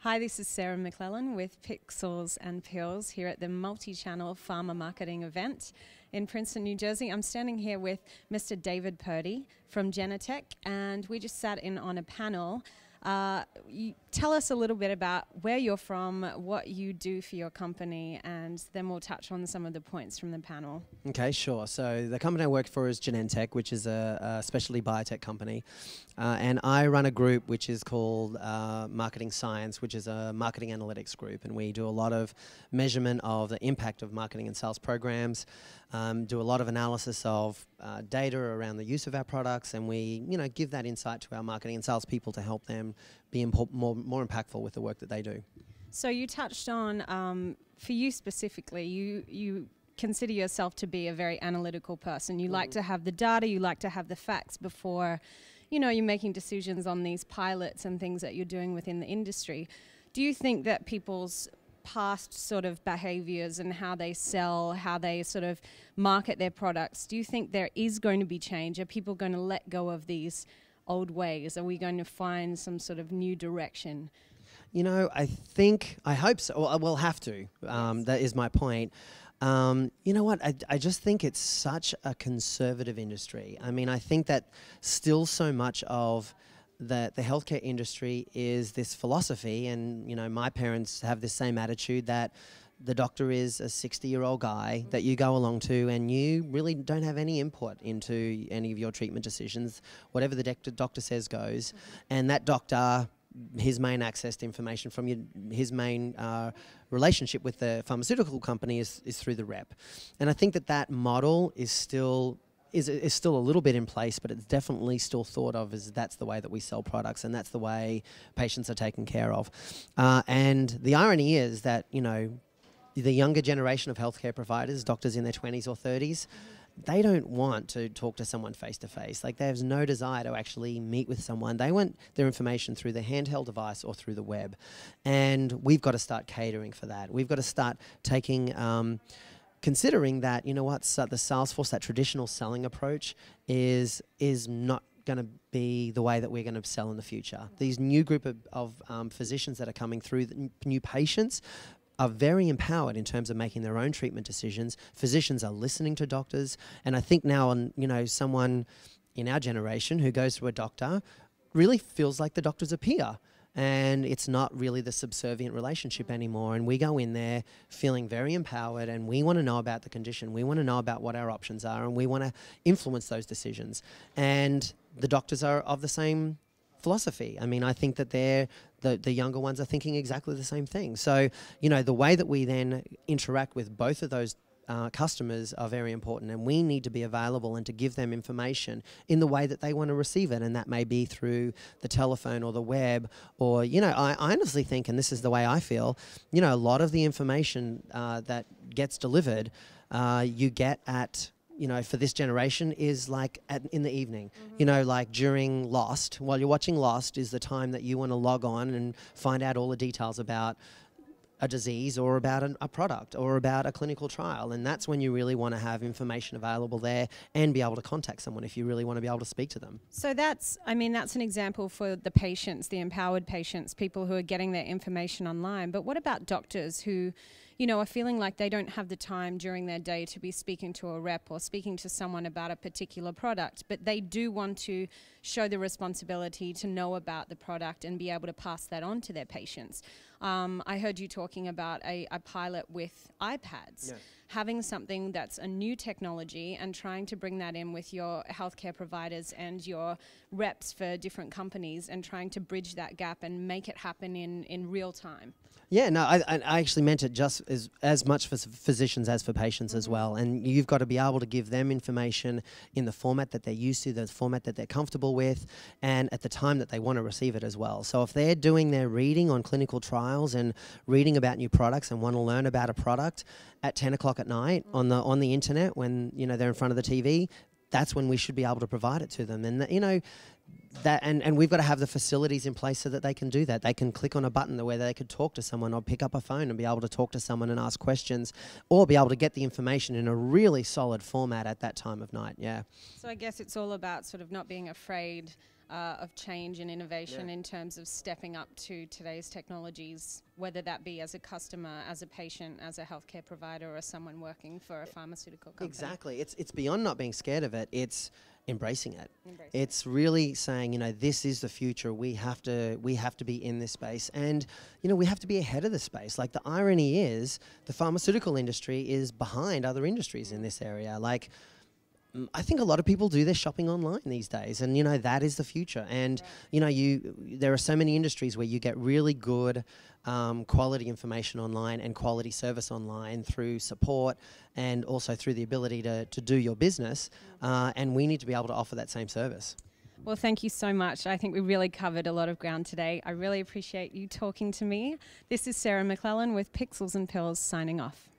Hi, this is Sarah McClellan with Pixels and Pills here at the multi-channel pharma marketing event in Princeton, New Jersey. I'm standing here with Mr. David Purdy from Genentech, and we just sat in on a panel. Tell us a little bit about where you're from, what you do for your company, and then we'll touch on some of the points from the panel. Okay, sure. So the company I work for is Genentech, which is a specialty biotech company. And I run a group which is called Marketing Science, which is a marketing analytics group. And we do a lot of measurement of the impact of marketing and sales programs, do a lot of analysis of data around the use of our products, and we give that insight to our marketing and sales people to help them be more impactful with the work that they do. So you touched on, for you specifically, you consider yourself to be a very analytical person. You like to have the data, you like to have the facts before you're making decisions on these pilots and things that you're doing within the industry. Do you think that people's past sort of behaviors and how they sell, how they sort of market their products, do you think there is going to be change? Are people going to let go of these old ways? Are we going to find some sort of new direction? I hope so. Well, we'll have to. Yes. That is my point. You know what? I just think it's such a conservative industry. I mean, I think that still so much of the healthcare industry is this philosophy, and my parents have this same attitude that the doctor is a 60-year-old guy that you go along to, and you really don't have any input into any of your treatment decisions. Whatever the doctor says goes, and that doctor, his main access to information from you, his main relationship with the pharmaceutical company is through the rep. And I think that model is still a little bit in place, but it's definitely still thought of as that's the way that we sell products, and that's the way patients are taken care of. And the irony is that the younger generation of healthcare providers, doctors in their 20s or 30s, they don't want to talk to someone face-to-face. Like, there's no desire to actually meet with someone. They want their information through their handheld device or through the web. And we've got to start catering for that. We've got to start taking, considering that, the sales force, that traditional selling approach is not going to be the way that we're going to sell in the future. These new group of physicians that are coming through, the new patients, are very empowered in terms of making their own treatment decisions. Physicians are listening to doctors, and I think now, someone in our generation who goes to a doctor really feels like the doctor's a peer, and it's not really the subservient relationship anymore. And we go in there feeling very empowered, and we want to know about the condition. We want to know about what our options are, and we want to influence those decisions. And the doctors are of the same philosophy. I mean, I think that the younger ones are thinking exactly the same thing. So, the way that we then interact with both of those customers are very important, and we need to be available and to give them information in the way that they want to receive it, and that may be through the telephone or the web, or I honestly think, and this is the way I feel, a lot of the information that gets delivered, you get at for this generation is like in the evening. Like during Lost, while you're watching Lost is the time that you want to log on and find out all the details about a disease or about a product or about a clinical trial. And that's when you really want to have information available there and be able to contact someone if you really want to be able to speak to them. So that's an example for the patients, the empowered patients, people who are getting their information online. But what about doctors who are feeling like they don't have the time during their day to be speaking to a rep or speaking to someone about a particular product, but they do want to show the responsibility to know about the product and be able to pass that on to their patients? I heard you talking about a pilot with iPads. Yeah. Having something that's a new technology and trying to bring that in with your healthcare providers and your reps for different companies and trying to bridge that gap and make it happen in real time. Yeah, no, I actually meant it just as much for physicians as for patients as well. And you've got to be able to give them information in the format that they're used to, the format that they're comfortable with, and at the time that they want to receive it as well. So if they're doing their reading on clinical trials and reading about new products and want to learn about a product at 10 o'clock at night on the internet when they're in front of the TV, that's when we should be able to provide it to them. And that and we've got to have the facilities in place so that they can do that. They can click on a button where they could talk to someone or pick up a phone and be able to talk to someone and ask questions, or be able to get the information in a really solid format at that time of night. Yeah. So I guess it's all about sort of not being afraid of change and innovation in terms of stepping up to today's technologies, whether that be as a customer, as a patient, as a healthcare provider, or someone working for a pharmaceutical company. Exactly. It's beyond not being scared of it. It's embracing it. It's really saying, you know, this is the future. We have to be in this space, and you know, we have to be ahead of the space. Like, the irony is, the pharmaceutical industry is behind other industries in this area. Like, I think a lot of people do their shopping online these days, and you know, that is the future. And you know, there are so many industries where you get really good quality information online and quality service online through support, and also through the ability to do your business. And we need to be able to offer that same service. Well, thank you so much. I think we really covered a lot of ground today. I really appreciate you talking to me. This is Sarah McClellan with Pixels and Pills signing off.